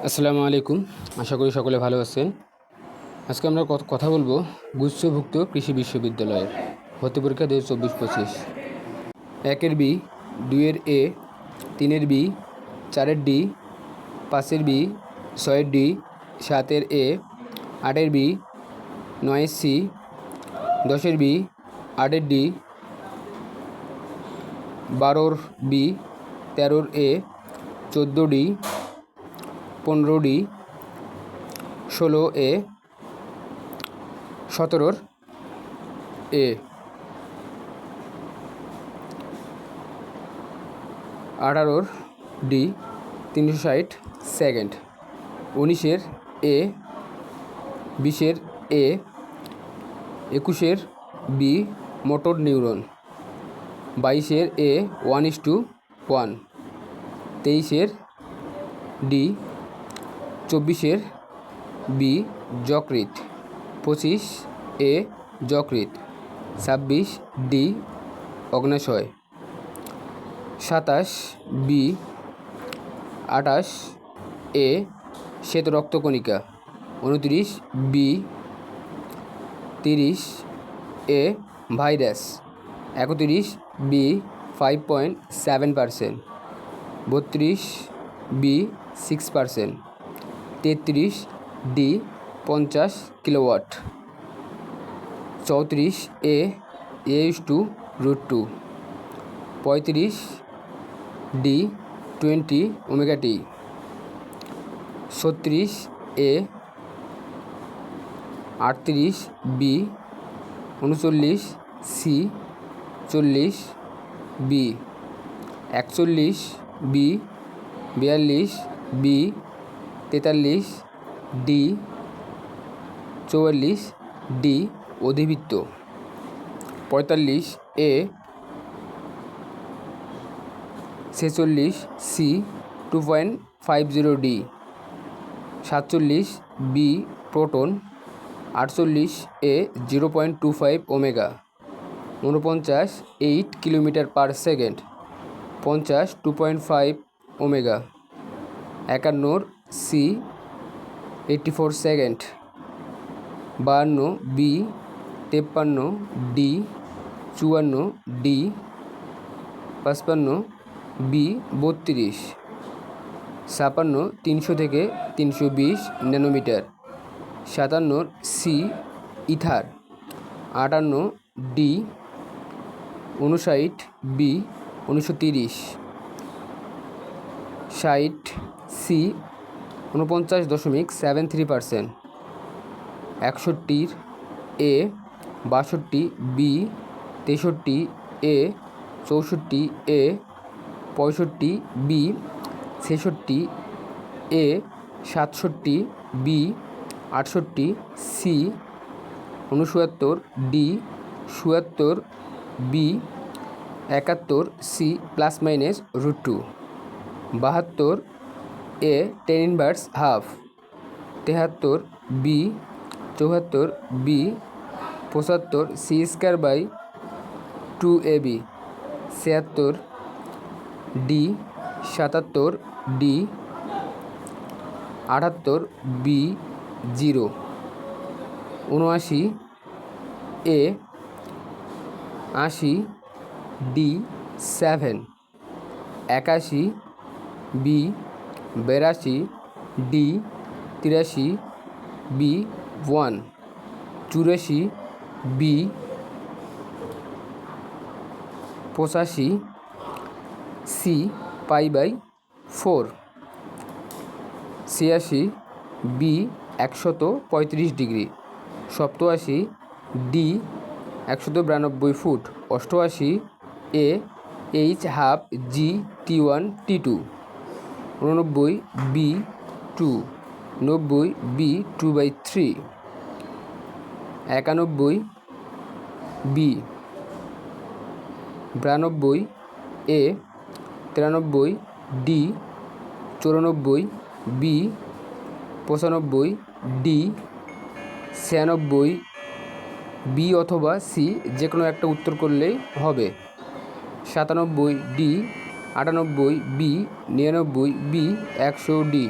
আসসালামু আলাইকুম। আশা করি সকলে ভালো আছেন। আজকে আমরা কথা বলবো গুচ্ছভুক্ত কৃষি বিশ্ববিদ্যালয়ের ভর্তি পরীক্ষা 2024-25। 1-এর বি, 2-এর এ, 3-এর বি, 4-এর ডি, 5-এর বি, 6-এর ডি, 7-এর এ, 8-এর বি, 9-এর সি, 10-এর বি, 8-এর ডি, 12-এর বি, 13-এর A, 14 D, 15 D, 16 A, 17 A, 18 D 360 second, 19 A, 20 A, 21 B motor neuron, 22 A 1:1, 23 D, 24 B যকৃৎ, 25 এ যকৃৎ, 26 ডি অগ্নাশয়, 27 বি, 28 এ শ্বেত রক্তকণিকা, 29 B, 30 A virus, 31 B 5.7%, 32 B 6%, 33 D 50 kilowatt, 34 A A/√2, 35 D 20 omega T, 36 A, 38 B, 39 C, 40 B, 41 B, 42 B, 43 D, 44 D অধিবৃত্ত, 45 A, 46 C 2.50 D, 47 B proton, 48 A 0.25 omega, 49 8 kilometre per second, 50 2.5 omega, 51 C 84 second, 52 B, 53 D, 54 D, 55 B 32, 56 300 থেকে 320 nanometre, 57 C ether, 58 D, 59 B 1930, 60 C 49.73%, 61 A, 62 B, 63 A, 64 A, 65 B, 66 A, 67 B, 68 C, 69 D, 77 B, 71 C +-√2, 72 A 10 inverse half, 73 B, 74 B, 75 C²/2ab, 76 D, 77 D, 78 B 0, 79 A, 80 D 7, 81 B, 82 D, 83 B 1, 84 B, 85 C π/4, 86 B 135 degree, 87 D 192 foot, 88 A H½ G T1 T2, 89 B 2, 90 B 2/3, 91 B, 92 A, 93 D, 94 B, 95 D, 96 B অথবা C যে কোনো একটা উত্তর করলেই হবে, 97 D, 98 B, 99 B, 100 D.